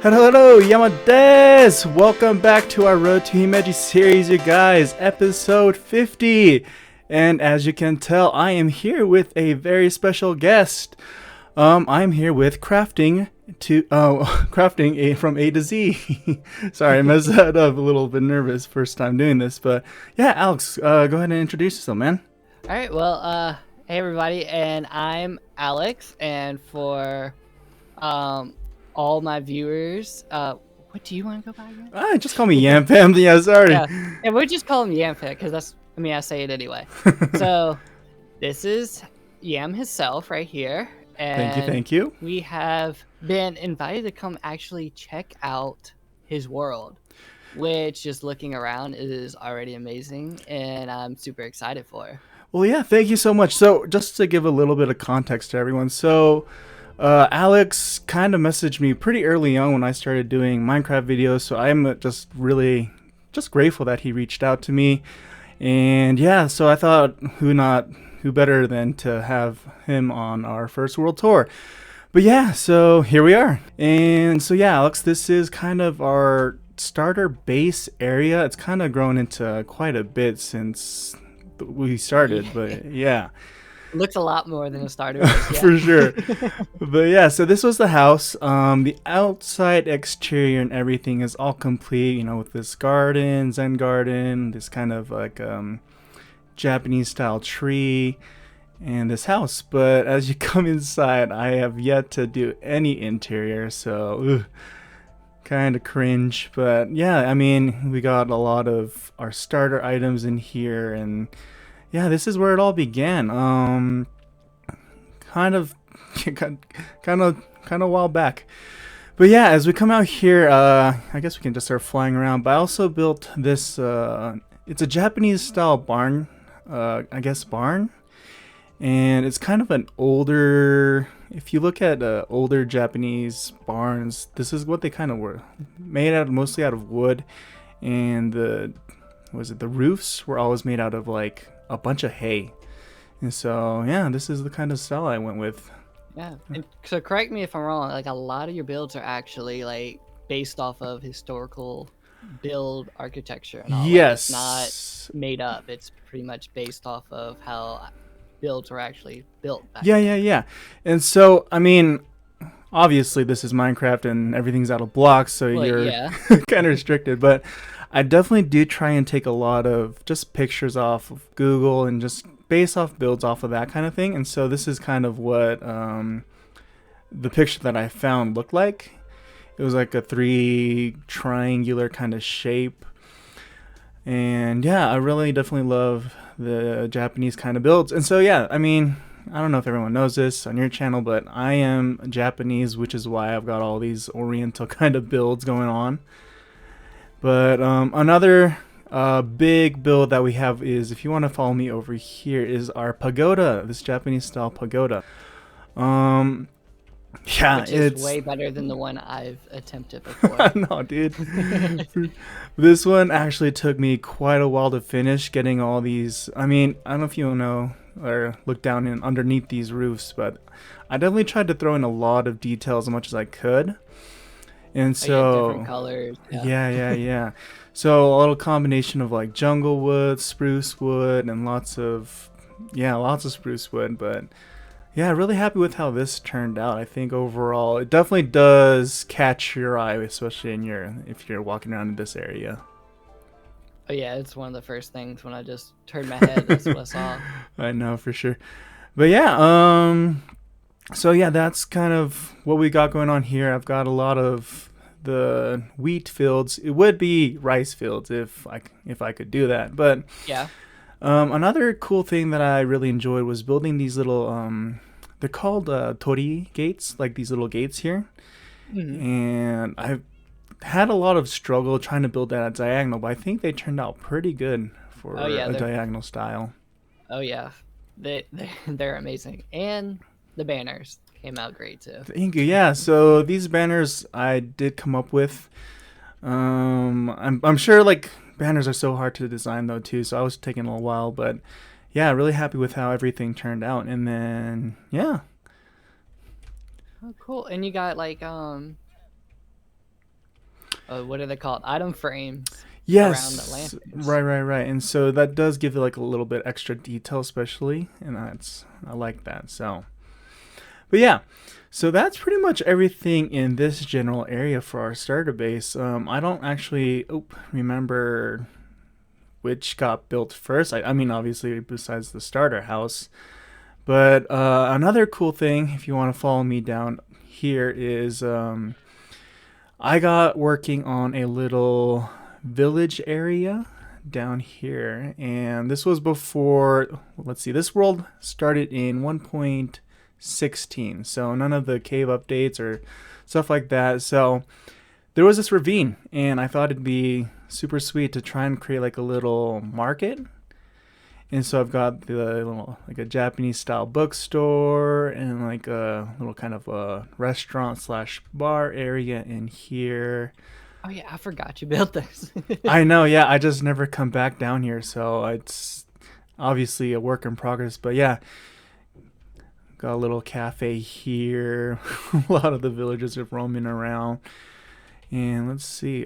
Hello, Yamades! Welcome back to our Road to Himeji series, you guys, episode 50. And as you can tell, I am here with a very special guest. I'm here with crafting from A to Z. Sorry, I messed that up, a little bit nervous first time doing this, but yeah, Alex, go ahead and introduce yourself, man. All right, well, hey everybody, and I'm Alex, and for all my viewers, what do you want to go by again? Just call me Yam Fam. Yeah, sorry. Yeah, and we'll just call him Yamfit because I say it anyway. So this is Yam himself right here, and Thank you. we have been invited to come actually check out his world, which just looking around is already amazing, and I'm super excited for. Well, yeah, thank you so much. So, just to give a little bit of context to everyone, Alex kind of messaged me pretty early on when I started doing Minecraft videos, so I'm just really grateful that he reached out to me. And yeah, so I thought, who better than to have him on our first world tour. But yeah, so here we are. And so yeah, Alex, this is kind of our starter base area. It's kind of grown into quite a bit since we started, but yeah. Looks a lot more than a starter base, yeah. For sure. But yeah, so this was the house. The outside exterior and everything is all complete, you know, with this zen garden, this kind of like Japanese style tree, and this house. But as you come inside, I have yet to do any interior, so kind of cringe. But yeah, I mean, we got a lot of our starter items in here, and yeah, this is where it all began. Kind of a while back. But yeah, as we come out here, I guess we can just start flying around. But I also built this. It's a Japanese style barn, barn, and it's kind of an older. If you look at older Japanese barns, this is what they kind of were made mostly out of wood, and the roofs were always made out of like a bunch of hay. And so yeah, this is the kind of style I went with. Yeah, and so correct me if I'm wrong, like a lot of your builds are actually like based off of historical build architecture and all. Yes. Like, it's not made up, it's pretty much based off of how builds were actually built back then. Yeah. And so I mean, obviously this is Minecraft and everything's out of blocks, so you're kind of restricted, but I definitely do try and take a lot of just pictures off of Google and just base off builds off of that kind of thing. And so this is kind of what the picture that I found looked like. It was like a 3 triangular kind of shape. And yeah, I really definitely love the Japanese kind of builds. And so yeah, I mean, I don't know if everyone knows this on your channel, but I am Japanese, which is why I've got all these Oriental kind of builds going on. But another big build that we have is, if you want to follow me over here, is our pagoda, this Japanese style pagoda. Yeah, which is way better than the one I've attempted before. No, dude. This one actually took me quite a while to finish, getting all these. I mean, I don't know if you know or look down in underneath these roofs, but I definitely tried to throw in a lot of details as much as I could. And so different colors. Yeah. So a little combination of like jungle wood, spruce wood, and lots of spruce wood. But yeah, really happy with how this turned out. I think overall it definitely does catch your eye, especially if you're walking around in this area. Oh yeah, it's one of the first things when I just turned my head. That's what I saw. I know for sure. But yeah, so yeah, that's kind of what we got going on here. I've got a lot of the wheat fields. It would be rice fields if I could do that. But yeah. Another cool thing that I really enjoyed was building these little they're called Tori gates, like these little gates here. Mm-hmm. And I've had a lot of struggle trying to build that at diagonal, but I think they turned out pretty good for a diagonal style. Oh yeah. They're amazing. And the banners came out great too. Thank you. Yeah, so these banners I did come up with. I'm sure like banners are so hard to design though too, so I was taking a little while, but yeah, really happy with how everything turned out. And then yeah. Oh cool. And you got like what are they called? Item frames. Around the Yes, lanterns. right. And so that does give it like a little bit extra detail, especially, and I like that. So, but yeah, so that's pretty much everything in this general area for our starter base. I don't actually remember which got built first. I mean, obviously, besides the starter house. But another cool thing, if you want to follow me down here, is I got working on a little village area down here, and this was before, let's see, this world started in 1.16, so none of the cave updates or stuff like that. So there was this ravine, and I thought it'd be super sweet to try and create like a little market. And so I've got the little, like a Japanese style bookstore and like a little kind of a restaurant slash bar area in here. Oh yeah, I forgot you built this. I know, yeah. I just never come back down here, so it's obviously a work in progress. But yeah, got a little cafe here. A lot of the villagers are roaming around. And let's see,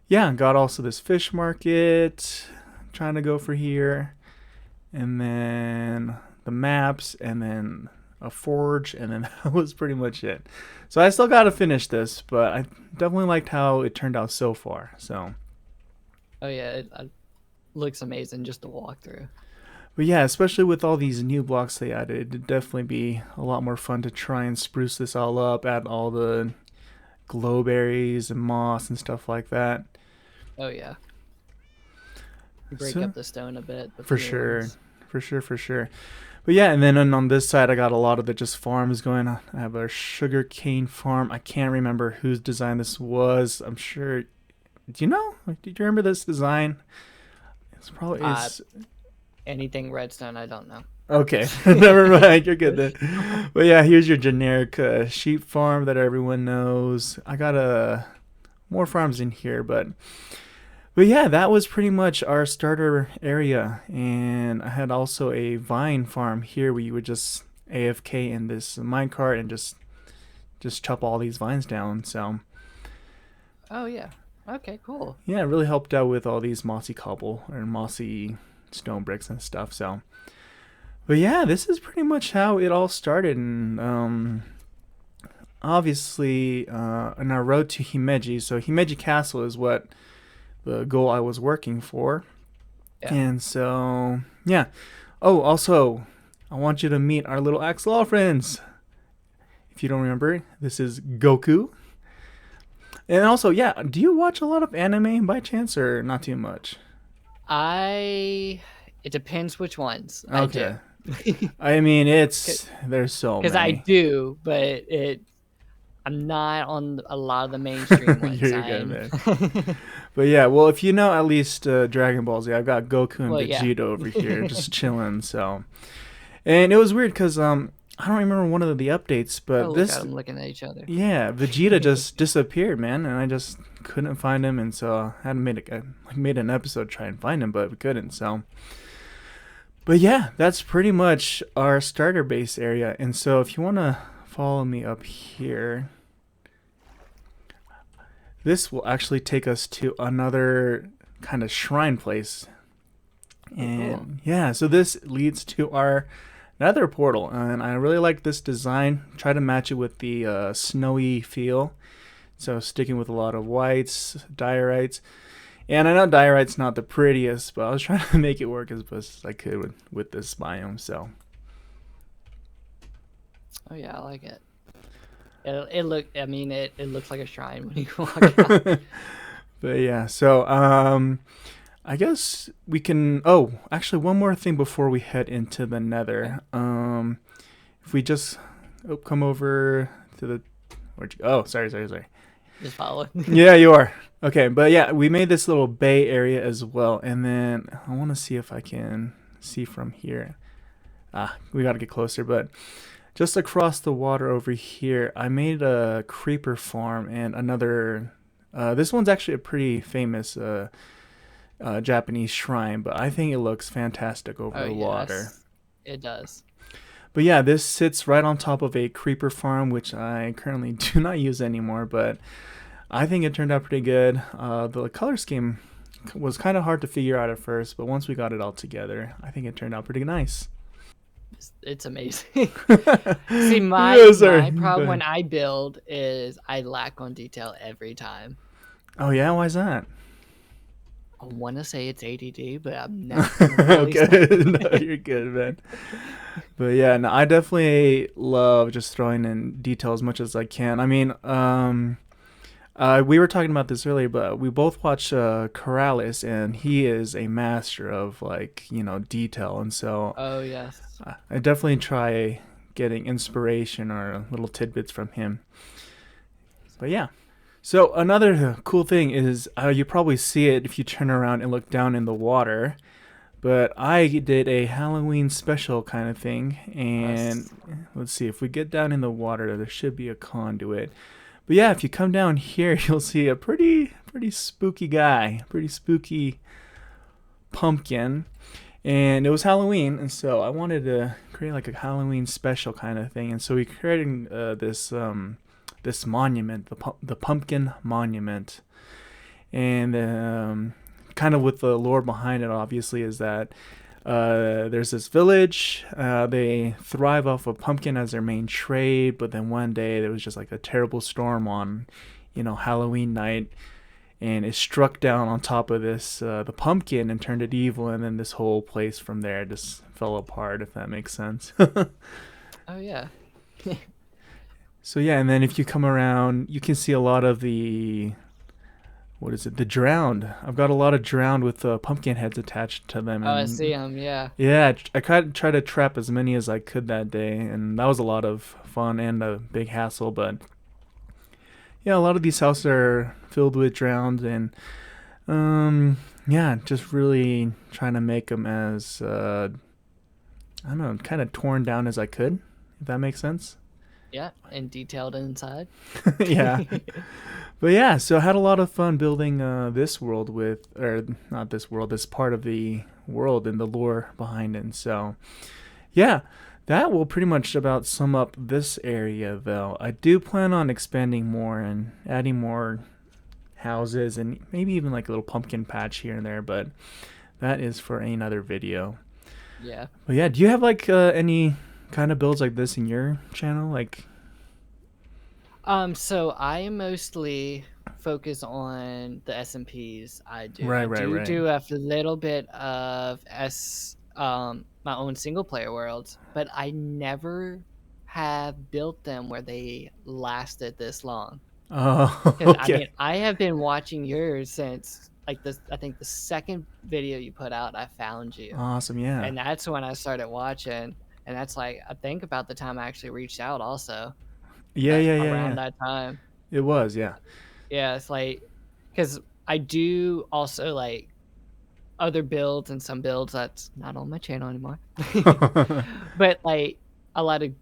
yeah, got also this fish market. Trying to go for here, and then the maps, and then a forge, and then that was pretty much it. So I still got to finish this, but I definitely liked how it turned out so far. So oh yeah, it looks amazing just to walk through. but yeah, especially with all these new blocks they added, it'd definitely be a lot more fun to try and spruce this all up, add all the glow berries and moss and stuff like that. Oh yeah, break up the stone a bit. For sure. But yeah, and then on this side, I got a lot of the just farms going on. I have a sugar cane farm. I can't remember whose design this was. I'm sure. Do you know? Do you remember this design? It's probably anything redstone. I don't know. Okay, never mind. You're good then. But yeah, here's your generic sheep farm that everyone knows. I got more farms in here, but yeah, that was pretty much our starter area. And I had also a vine farm here where you would just AFK in this minecart and just chop all these vines down. So oh yeah, okay, cool. Yeah, it really helped out with all these mossy cobble or mossy stone bricks and stuff. So but yeah, this is pretty much how it all started. And obviously in our road to Himeji, so Himeji Castle is what the goal I was working for. Yeah. And so, yeah. Oh, also, I want you to meet our little Axolotl friends. If you don't remember, this is Goku. And also, yeah, do you watch a lot of anime by chance or not too much? It depends which ones. Okay. I mean, there's so many. Because I do, but I'm not on a lot of the mainstream ones. You're good, man. But yeah, well, if you know at least Dragon Ball Z, I've got Goku and Vegeta over here just chilling. So, and it was weird because I don't remember one of the updates, but look at them looking at each other. Yeah, Vegeta just disappeared, man, and I just couldn't find him, and so I had made an episode to try and find him, but we couldn't. So, but yeah, that's pretty much our starter base area. And so, if you want to follow me up here. This will actually take us to another kind of shrine place. And cool. Yeah, so this leads to our Nether portal. And I really like this design. Try to match it with the snowy feel. So sticking with a lot of whites, diorites. And I know diorite's not the prettiest, but I was trying to make it work as best as I could with this biome. So. Oh yeah, I like it. It looks like a shrine when you walk out. But yeah, so I guess we can. Oh, actually, one more thing before we head into the Nether. If we just come over to the. Where'd you? Oh, sorry. Just follow. Yeah, you are. Okay, but yeah, we made this little bay area as well, and then I want to see if I can see from here. We got to get closer, but. Just across the water over here, I made a creeper farm and another. This one's actually a pretty famous Japanese shrine, but I think it looks fantastic over the water. It does. But yeah, this sits right on top of a creeper farm, which I currently do not use anymore. But I think it turned out pretty good. The color scheme was kind of hard to figure out at first, but once we got it all together, I think it turned out pretty nice. It's amazing. See, my problem when I build is I lack on detail every time. Oh yeah, why is that? I want to say it's ADD, but I'm not. Okay, no, you're good, man. But yeah, no, I definitely love just throwing in detail as much as I can. I mean, we were talking about this earlier, but we both watched Corrales, and he is a master of detail, and so. Oh yes. I definitely try getting inspiration or little tidbits from him. But yeah. So another cool thing is you probably see it if you turn around and look down in the water. But I did a Halloween special kind of thing. And let's see, if we get down in the water, there should be a conduit. But yeah, if you come down here, you'll see a pretty spooky guy. Pretty spooky pumpkin. And it was Halloween, and so I wanted to create like a Halloween special kind of thing. And so we created this monument, the pumpkin monument. And kind of with the lore behind it, obviously, is that there's this village. They thrive off of pumpkin as their main trade, but then one day there was just like a terrible storm on, Halloween night. And it struck down on top of this the pumpkin and turned it evil, and then this whole place from there just fell apart, if that makes sense. Oh yeah. So yeah, and then if you come around, you can see a lot of the the drowned. I've got a lot of drowned with pumpkin heads attached to them. Oh, I see them. Yeah. Yeah, I tried to trap as many as I could that day, and that was a lot of fun and a big hassle, but. Yeah, a lot of these houses are filled with drowned, and just really trying to make them as I don't know, kind of torn down as I could, if that makes sense. Yeah, and detailed inside. Yeah. But yeah, so I had a lot of fun building this world this part of the world and the lore behind it. And so, yeah. That will pretty much about sum up this area, though. I do plan on expanding more and adding more houses and maybe even like a little pumpkin patch here and there, but that is for another video. Yeah. But yeah, do you have like any kind of builds like this in your channel? So I mostly focus on the SMPs. I do. Right. Do a little bit of my own single player worlds, but I never have built them where they lasted this long. Oh, okay. I mean, I have been watching yours since like this. I think the second video you put out, I found you. Awesome, yeah. And that's when I started watching, and that's like I think about the time I actually reached out also. Yeah. Around that time. It was, yeah. Yeah, it's like because I do also like other builds and some builds that's not on my channel anymore. But like I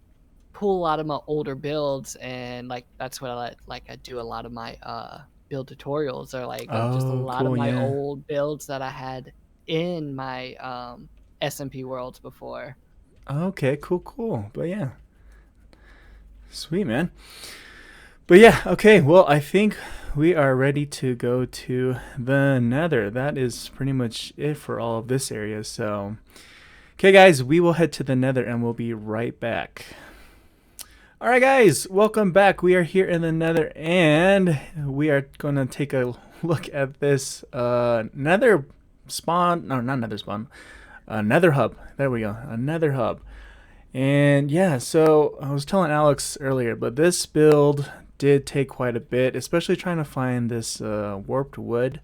pull a lot of my older builds, and like that's what I do a lot of my build tutorials are like just a lot of my old builds that I had in my SMP worlds before. Okay, cool. But yeah. Sweet, man. But yeah, okay, well, I think we are ready to go to the Nether. That is pretty much it for all of this area. So, okay, guys, we will head to the Nether and we'll be right back. All right, guys, welcome back. We are here in the Nether, and we are going to take a look at this Nether spawn. No, not Nether spawn. Nether Hub. There we go. A Nether Hub. And yeah, so I was telling Alex earlier, but this build did take quite a bit, especially trying to find this warped wood.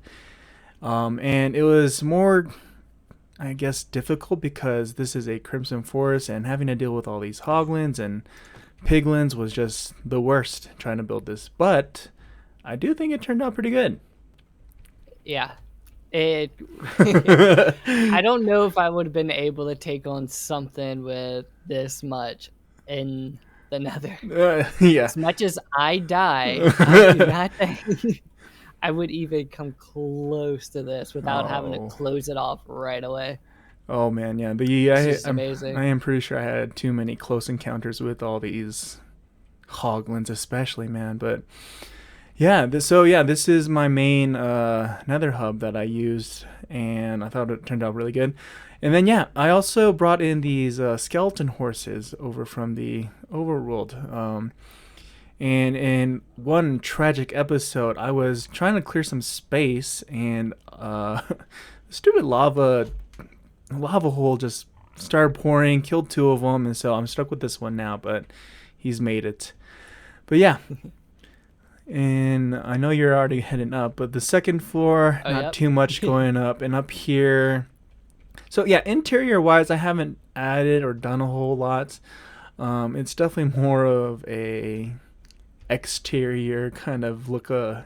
And it was more, I guess, difficult because this is a Crimson Forest, and having to deal with all these hoglins and piglins was just the worst trying to build this. But I do think it turned out pretty good. Yeah. I don't know if I would have been able to take on something with this much in the Nether. Yeah. As much as I die, I do not think I would even come close to this without having to close it off right away. Oh man, yeah. But yeah, amazing. I am pretty sure I had too many close encounters with all these hoglins, especially, man. But Yeah, this is my main Nether Hub that I used, and I thought it turned out really good. And then yeah, I also brought in these skeleton horses over from the overworld. And in one tragic episode, I was trying to clear some space, and the stupid lava hole just started pouring, killed two of them, and so I'm stuck with this one now. But he's made it. But yeah. And I know you're already heading up, but the second floor, not too much going up. And up here, so yeah, interior wise, I haven't added or done a whole lot. It's definitely more of a exterior kind of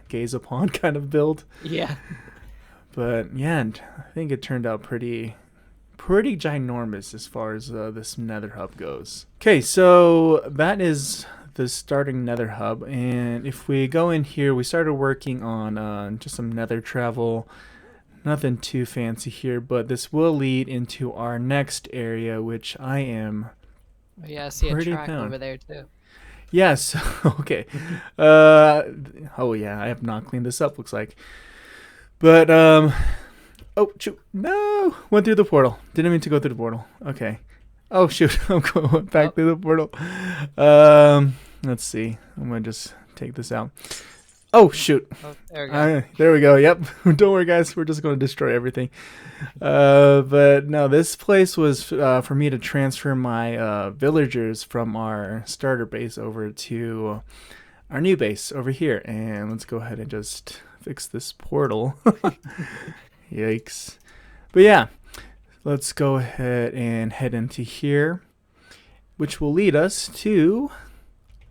gaze upon kind of build. Yeah. But yeah, and I think it turned out pretty ginormous as far as this Nether Hub goes. Okay, so that is the starting Nether Hub, and if we go in here, we started working on just some Nether travel. Nothing too fancy here, but this will lead into our next area, which I am. Yeah, I see a track over there too. Yes. Okay. Oh yeah, I have not cleaned this up. Looks like, but oh shoot, no, went through the portal. Didn't mean to go through the portal. Okay. Oh shoot, I'm going back through the portal. Let's see. I'm gonna just take this out. Oh shoot. Oh, there we go. There we go. Yep. Don't worry, guys. We're just gonna destroy everything. But no, this place was for me to transfer my villagers from our starter base over to our new base over here. And let's go ahead and just fix this portal. Yikes. But yeah, let's go ahead and head into here, which will lead us to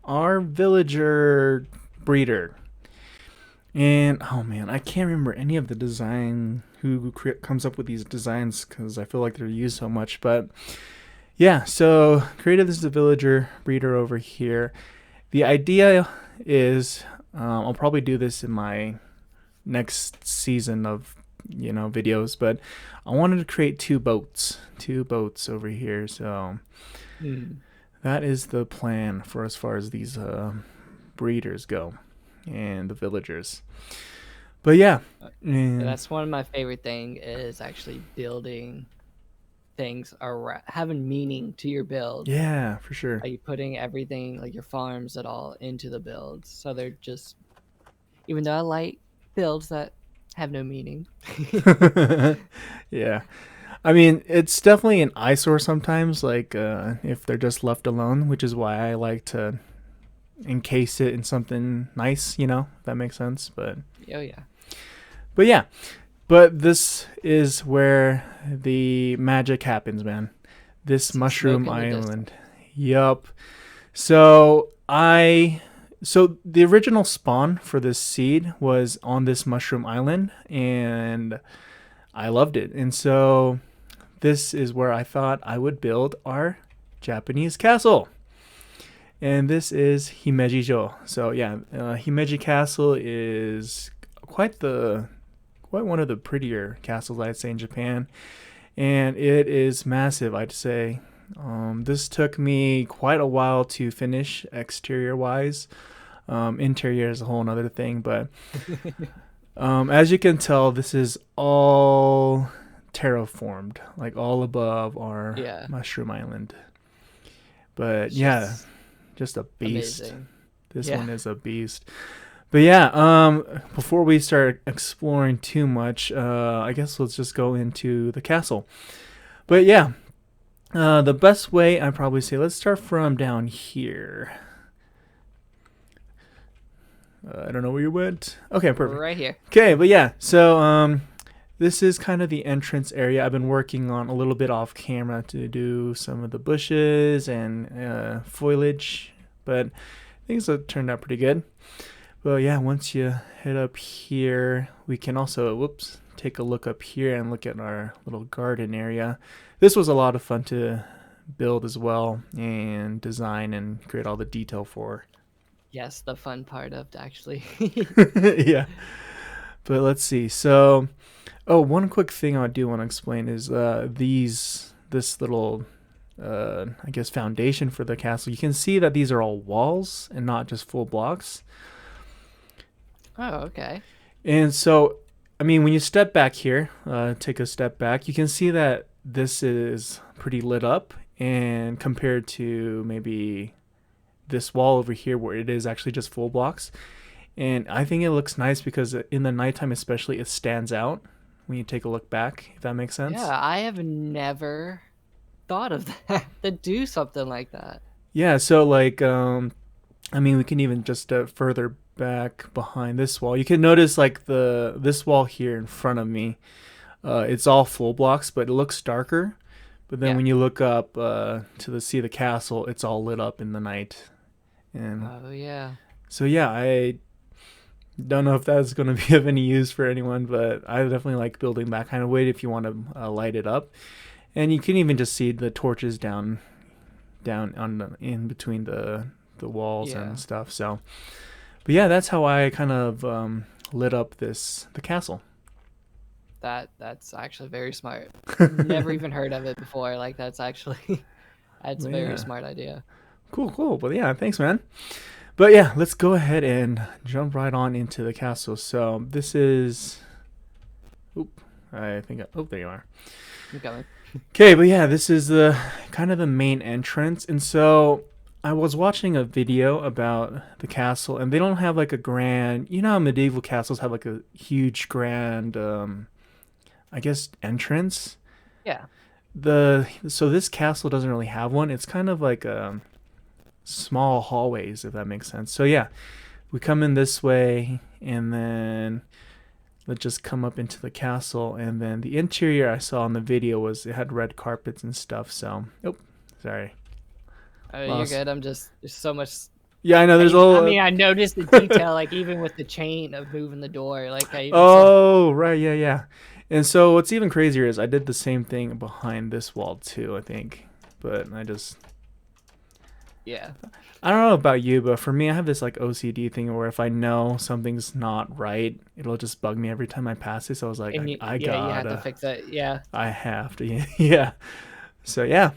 our villager breeder. And oh man, I can't remember any of the design who comes up with these designs, because I feel like they're used so much. But yeah, so created this villager breeder over here. The idea is I'll probably do this in my next season of videos, but I wanted to create two boats over here. So that is the plan for as far as these breeders go and the villagers. But yeah, that's one of my favorite thing is actually building things having meaning to your build. Yeah, for sure. Like putting everything, like your farms at all, into the builds, so they're just, even though I like builds that have no meaning. Yeah, I mean, it's definitely an eyesore sometimes, like if they're just left alone, which is why I like to encase it in something nice, if that makes sense. But but this is where the magic happens, man. This mushroom island. Yup. So the original spawn for this seed was on this mushroom island, and I loved it. And so this is where I thought I would build our Japanese castle. And this is Himeji-jo. So yeah, Himeji Castle is quite one of the prettier castles, I'd say, in Japan. And it is massive, I'd say. This took me quite a while to finish exterior-wise. Interior is a whole other thing, but as you can tell, this is all terraformed, like all above our mushroom island. But just a beast. Amazing. This one is a beast. But yeah, before we start exploring too much, I guess let's just go into the castle. But yeah, the best way, I'd probably say, let's start from down here. I don't know where you went. Okay, perfect. Right here. Okay, but yeah, so this is kind of the entrance area. I've been working on a little bit off camera to do some of the bushes and foliage, but things have turned out pretty good. Well, yeah, once you head up here, we can also, take a look up here and look at our little garden area. This was a lot of fun to build as well and design and create all the detail for. Yes, the fun part of it, actually. Yeah. But let's see. So, one quick thing I do want to explain is this little, I guess, foundation for the castle. You can see that these are all walls and not just full blocks. Oh, okay. And so, I mean, when you step back here, take a step back, you can see that this is pretty lit up, and compared to maybe this wall over here where it is actually just full blocks. And I think it looks nice because in the nighttime especially, it stands out when you take a look back, if that makes sense. Yeah, I have never thought of that, to do something like that. Yeah, so like, I mean, we can even just further back behind this wall. You can notice like this wall here in front of me, it's all full blocks, but it looks darker. But then when you look up to see the castle, it's all lit up in the night. And oh yeah. so yeah, I don't know if that's going to be of any use for anyone, but I definitely like building that kind of way if you want to light it up. And you can even just see the torches down on in between the walls and stuff. So, but yeah, that's how I kind of lit up the castle. That's actually very smart. Never even heard of it before. Like that's actually that's a very smart idea. Cool. But yeah, thanks, man. But yeah, let's go ahead and jump right on into the castle. So this is. Oop, I think. Oh, there you are. I'm coming. Okay, but yeah, this is the kind of the main entrance, and so I was watching a video about the castle, and they don't have like a grand. You know how medieval castles have like a huge grand, I guess, entrance. Yeah. So this castle doesn't really have one. It's kind of like small hallways, if that makes sense. So yeah, we come in this way, and then let's just come up into the castle. And then the interior I saw in the video was it had red carpets and stuff. So, sorry. Oh, you're good. I'm just there's so much. Yeah, I know. I mean, I noticed the detail, like even with the chain of moving the door. Like I even saw... right, yeah. And so what's even crazier is I did the same thing behind this wall too, I think. But yeah. I don't know about you, but for me, I have this like OCD thing where if I know something's not right, it'll just bug me every time I pass it. So I was like, I gotta. You have to fix it. Yeah. I have to. Yeah. So yeah.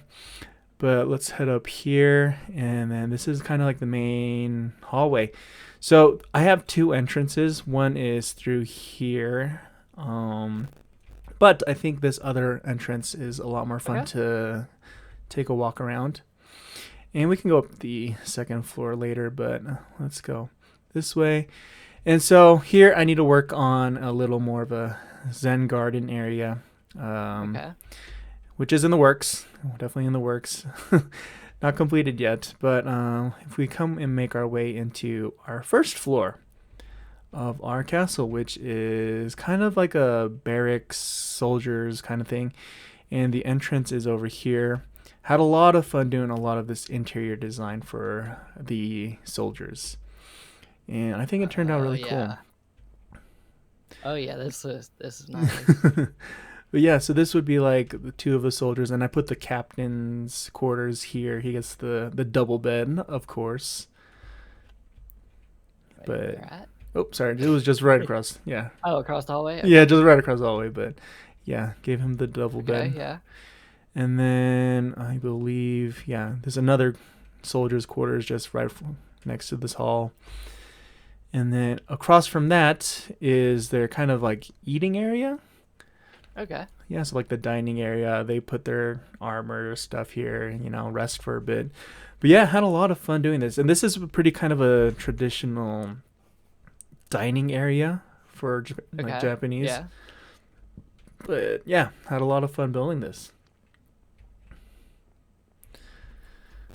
But let's head up here, and then this is kind of like the main hallway. So I have two entrances. One is through here, but I think this other entrance is a lot more fun to take a walk around. And we can go up the second floor later, but let's go this way. And so here I need to work on a little more of a Zen garden area, which is in the works. Definitely in the works. Not completed yet, but if we come and make our way into our first floor of our castle, which is kind of like a barracks, soldiers kind of thing, and the entrance is over here. Had a lot of fun doing a lot of this interior design for the soldiers, and I think it turned out really cool. Oh yeah, this is nice. But yeah, so this would be like the two of the soldiers, and I put the captain's quarters here. He gets the double bed, of course. But sorry, it was just right across. Yeah. Oh, across the hallway. Okay. Yeah, just right across the hallway. But yeah, gave him the double bed. Yeah. And then I believe, there's another soldier's quarters just right next to this hall. And then across from that is their kind of like eating area. Okay. Yeah, so like the dining area, they put their armor stuff here, rest for a bit. But yeah, had a lot of fun doing this. And this is pretty kind of a traditional dining area for like Japanese. Yeah. But yeah, had a lot of fun building this.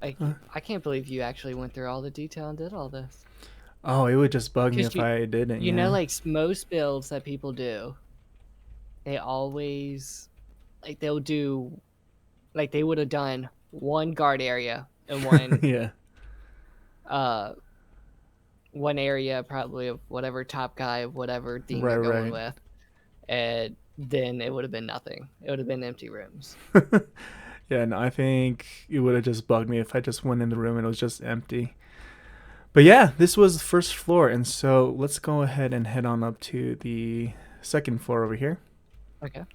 I can't believe you actually went through all the detail and did all this. Oh, it would just bug me if I didn't. You know, like most builds that people do, they always, like they'll do, like they would have done one guard area and one, one area probably of whatever top guy of whatever theme they're going with, and then it would have been nothing. It would have been empty rooms. Yeah, no, I think it would have just bugged me if I just went in the room and it was just empty. But yeah, this was the first floor, and so let's go ahead and head on up to the second floor over here. Okay.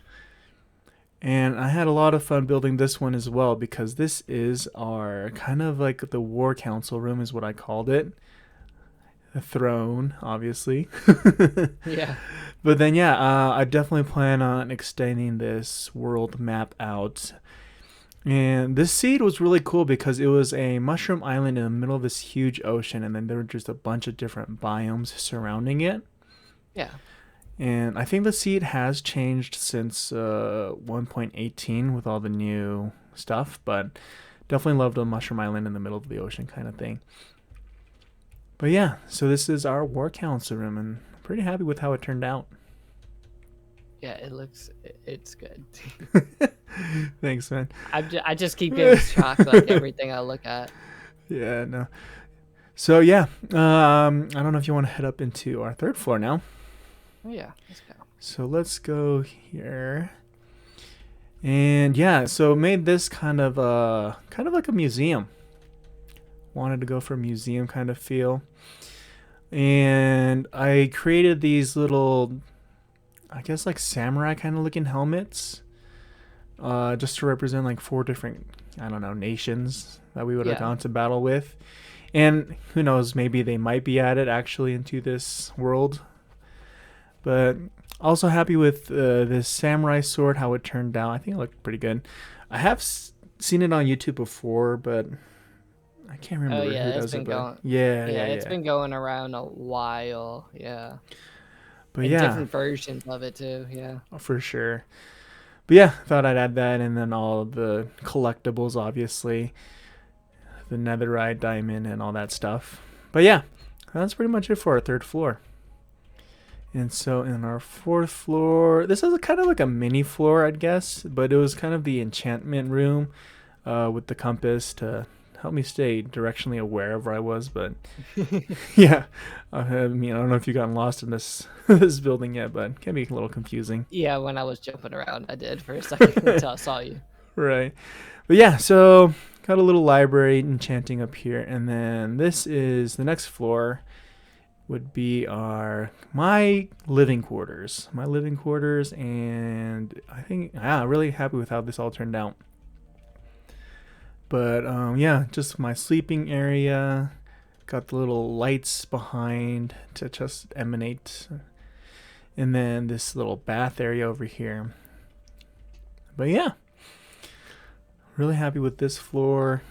And I had a lot of fun building this one as well, because this is our kind of like the war council room is what I called it. throne, obviously. Yeah. But then, yeah, I definitely plan on extending this world map out. And this seed was really cool because it was a mushroom island in the middle of this huge ocean, and then there were just a bunch of different biomes surrounding it. Yeah. And I think the seed has changed since 1.18 with all the new stuff, but definitely loved a mushroom island in the middle of the ocean kind of thing. But yeah, so this is our war council room, and I'm pretty happy with how it turned out. Yeah, it's good. Thanks, man. I just keep getting shocked like everything I look at. Yeah, no. So yeah, I don't know if you want to head up into our third floor now. Oh yeah, let's go. So let's go here. And yeah, so made this kind of like a museum. Wanted to go for a museum kind of feel. And I created these little, I guess like samurai kind of looking helmets. Just to represent like 4 different, I don't know, nations that we would have gone to battle with. And who knows, maybe they might be added actually into this world. But also happy with this samurai sword, how it turned out. I think it looked pretty good. I have seen it on YouTube before, but I can't remember who does it. It's been going around a while. Yeah. But and different versions of it too. Yeah. For sure. But yeah, thought I'd add that, and then all of the collectibles, obviously, the netherite, diamond, and all that stuff. But yeah, that's pretty much it for our third floor. And so in our fourth floor, this is kind of like a mini floor, I'd guess, but it was kind of the enchantment room with the compass to help me stay directionally aware of where I was. But yeah, I mean, I don't know if you've gotten lost in this this building yet, but it can be a little confusing. Yeah, when I was jumping around, I did for a second until I saw you. Right. But yeah, so got a little library enchanting up here, and then this is the next floor. Would be my living quarters. And I think really happy with how this all turned out. But yeah, just my sleeping area. Got the little lights behind to just emanate. And then this little bath area over here. But yeah, really happy with this floor.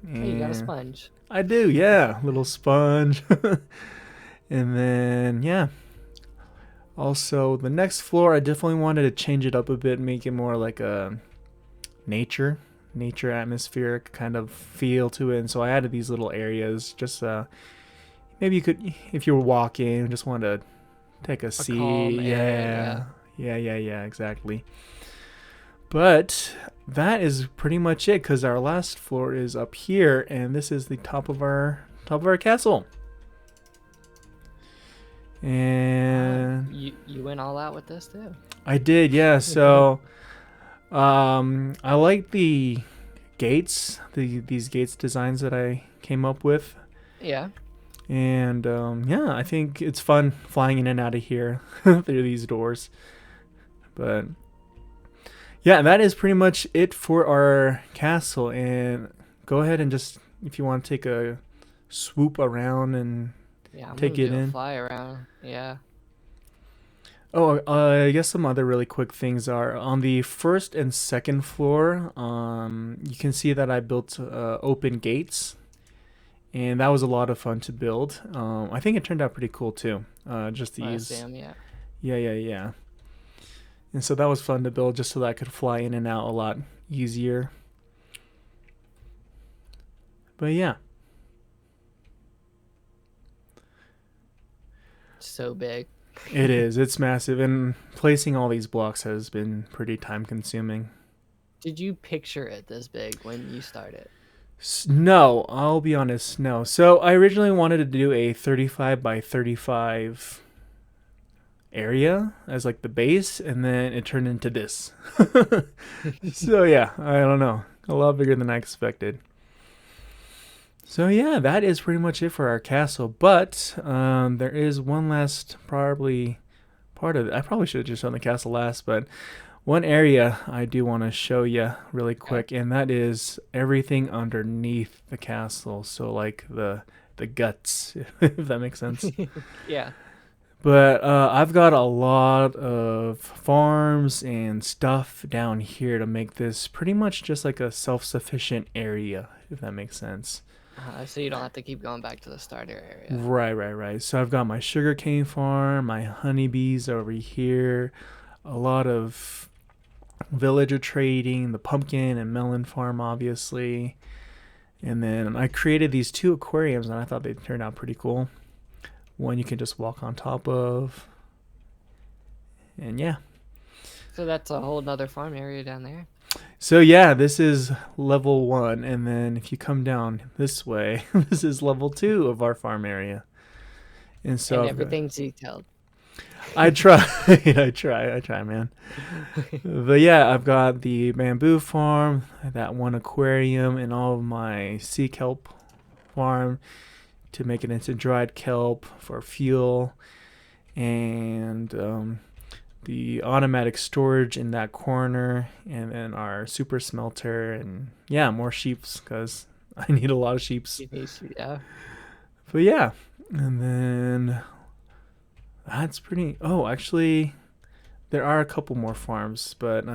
And you got a sponge. I do, yeah, little sponge. And then, yeah. Also, the next floor, I definitely wanted to change it up a bit, make it more like a nature atmospheric kind of feel to it. And so I added these little areas. Just maybe you could, if you were walking, just want to take a seat. Calm area, yeah, exactly. But that is pretty much it, because our last floor is up here, and this is the top of our castle. And you went all out with this too. I did, yeah. So I like the gates, these gates designs that I came up with. Yeah. And yeah, I think it's fun flying in and out of here through these doors. But yeah, that is pretty much it for our castle. And go ahead and just, if you want to take a swoop around and take it in. Fly around. Yeah. Oh, I guess some other really quick things are on the first and second floor. You can see that I built open gates, and that was a lot of fun to build. I think it turned out pretty cool too. Just these. Yeah. And so that was fun to build, just so that I could fly in and out a lot easier. But yeah. So big. It is. It's massive, and placing all these blocks has been pretty time consuming. Did you picture it this big when you started? No, I'll be honest, no. So I originally wanted to do a 35 by 35 area as like the base, and then it turned into this. So yeah, I don't know. A lot bigger than I expected. So yeah, that is pretty much it for our castle. But there is one last probably part of it. I probably should have just shown the castle last, but one area I do want to show you really quick, and that is everything underneath the castle. So like the the guts, if that makes sense. Yeah. But I've got a lot of farms and stuff down here to make this pretty much just like a self-sufficient area, if that makes sense. So you don't have to keep going back to the starter area. Right. So I've got my sugarcane farm, my honeybees over here, a lot of villager trading, the pumpkin and melon farm, obviously. And then I created these 2 aquariums, and I thought they turned out pretty cool. One you can just walk on top of. And yeah. So that's a whole nother farm area down there. So yeah, this is level 1. And then if you come down this way, this is level 2 of our farm area. And so and everything's detailed. I try. I try, man. But yeah, I've got the bamboo farm, that 1 aquarium, and all of my sea kelp farm to make it into dried kelp for fuel, and the automatic storage in that corner, and then our super smelter, and yeah, more sheeps because I need a lot of sheeps. Yeah. But yeah, and then that's pretty. Oh, actually, there are a couple more farms, but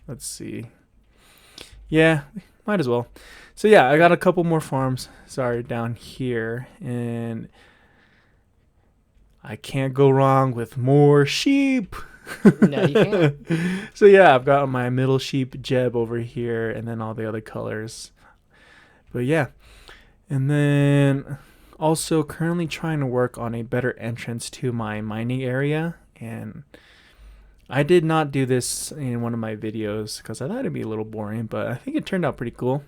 let's see. Yeah, might as well. So yeah, I got a couple more farms. Sorry, down here, and I can't go wrong with more sheep. No, you can't. So yeah, I've got my middle sheep Jeb over here, and then all the other colors. But yeah, and then also currently trying to work on a better entrance to my mining area, and I did not do this in one of my videos because I thought it'd be a little boring, but I think it turned out pretty cool.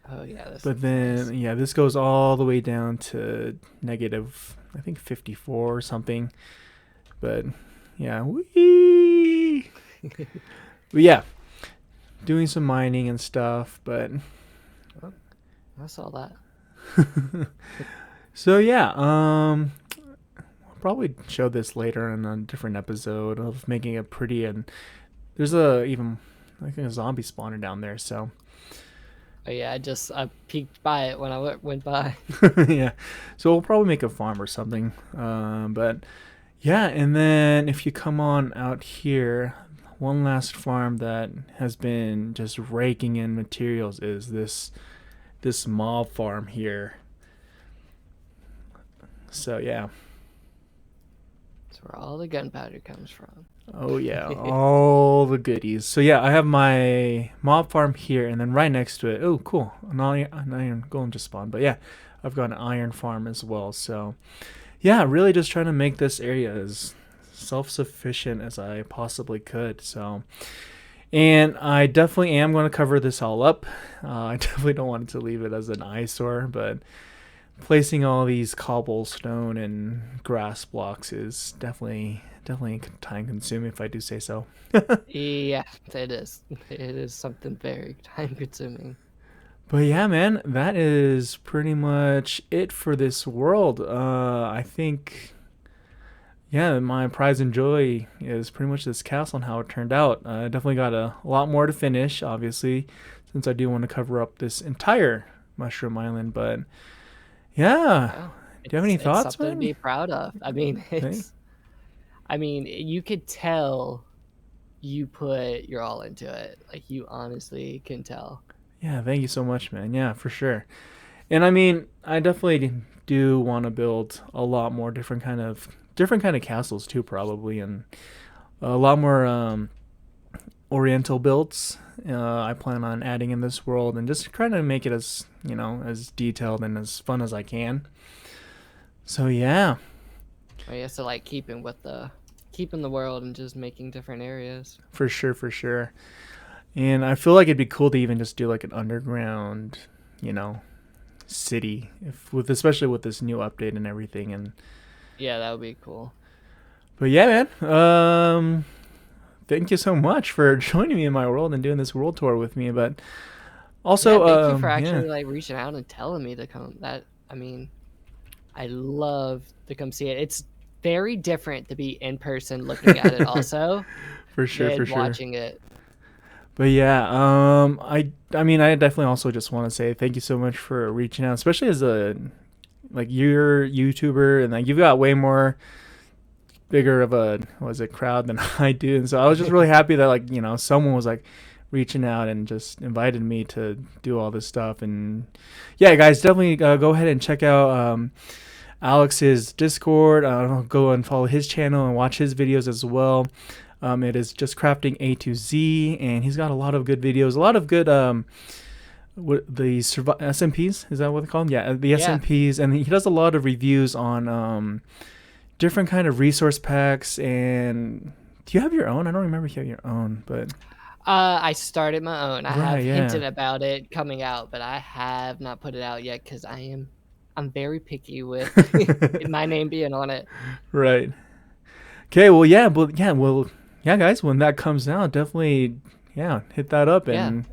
Oh yeah. But then nice. Yeah, this goes all the way down to negative, I think 54 or something. But yeah, whee! But yeah, doing some mining and stuff. But oh, I saw that. So yeah, I'll probably show this later in a different episode of making it pretty. And there's even like a zombie spawner down there, so. Oh yeah, I peeked by it when I went by. Yeah, so we'll probably make a farm or something. But yeah, and then if you come on out here, one last farm that has been just raking in materials is this mob farm here. So yeah. That's where all the gunpowder comes from. Oh yeah, all the goodies. So yeah, I have my mob farm here, and then right next to it, oh cool, an iron golem just spawned. But yeah, I've got an iron farm as well. So yeah, really just trying to make this area as self-sufficient as I possibly could. So, and I definitely am going to cover this all up. I definitely don't want to leave it as an eyesore, but placing all these cobblestone and grass blocks is definitely time consuming, if I do say so. Yeah, it is. It is something very time consuming. But yeah, man, that is pretty much it for this world. I think, yeah, my prize and joy is pretty much this castle and how it turned out. I definitely got a lot more to finish, obviously, since I do want to cover up this entire Mushroom Island. But yeah, do you have any thoughts, it's something man? to be proud of. I mean, I mean, you could tell you put your all into it. Like, you honestly can tell. Yeah, thank you so much, man. Yeah, for sure. And I mean, I definitely do want to build a lot more different kind of castles too, probably, and a lot more oriental builds. I plan on adding in this world and just trying to make it as, as detailed and as fun as I can. So yeah. Oh yeah, so like keeping the world and just making different areas. For sure. And I feel like it'd be cool to even just do like an underground, city, especially with this new update and everything. And yeah, that would be cool. But yeah, man. Thank you so much for joining me in my world and doing this world tour with me. But also, thank you for actually like reaching out and telling me to come. I love to come see it. It's very different to be in person looking at it also. For sure. Watching it. But yeah, I mean, I definitely also just want to say thank you so much for reaching out, especially as a like you're a YouTuber and like you've got way more bigger of a crowd than I do, and so I was just really happy that like someone was like reaching out and just invited me to do all this stuff. And yeah, guys, definitely go ahead and check out Alex's Discord. Go and follow his channel and watch his videos as well. It is just CraftingA2Z, and he's got a lot of good videos, a lot of good SMPs. Is that what they call them? Yeah, the SMPs, and he does a lot of reviews on different kind of resource packs. And do you have your own? I don't remember if you have your own, but I started my own. I have hinted about it coming out, but I have not put it out yet because I'm very picky with my name being on it. Right. Okay. Well, yeah. Yeah, guys. When that comes out, definitely, hit that up and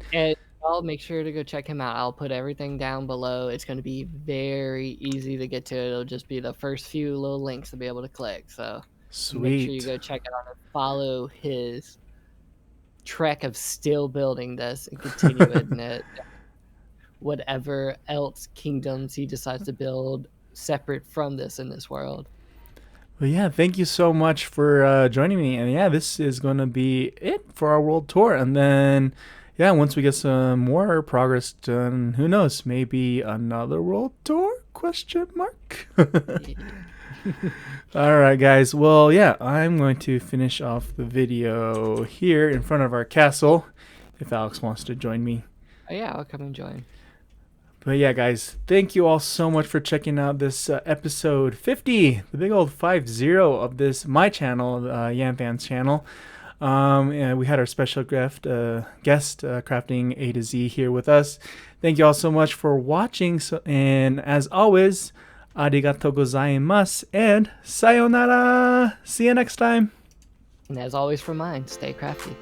I'll make sure to go check him out. I'll put everything down below. It's going to be very easy to get to. It'll just be the first few little links to be able to click. So sweet. Make sure you go check it out and follow his trek of still building this and continuing it. Whatever else kingdoms he decides to build separate from this in this world. Well, yeah, thank you so much for joining me. And yeah, this is going to be it for our world tour. And then, yeah, once we get some more progress done, who knows, maybe another world tour? Question mark. All right, guys. Well, yeah, I'm going to finish off the video here in front of our castle if Alex wants to join me. Oh, yeah, I'll come and join. But yeah, guys, thank you all so much for checking out this episode 50, the big old 50 of this, my channel, YamFan's channel. And we had our special guest, CraftingA2Z here with us. Thank you all so much for watching. And as always, Arigato gozaimasu and sayonara. See you next time. And as always from mine, stay crafty.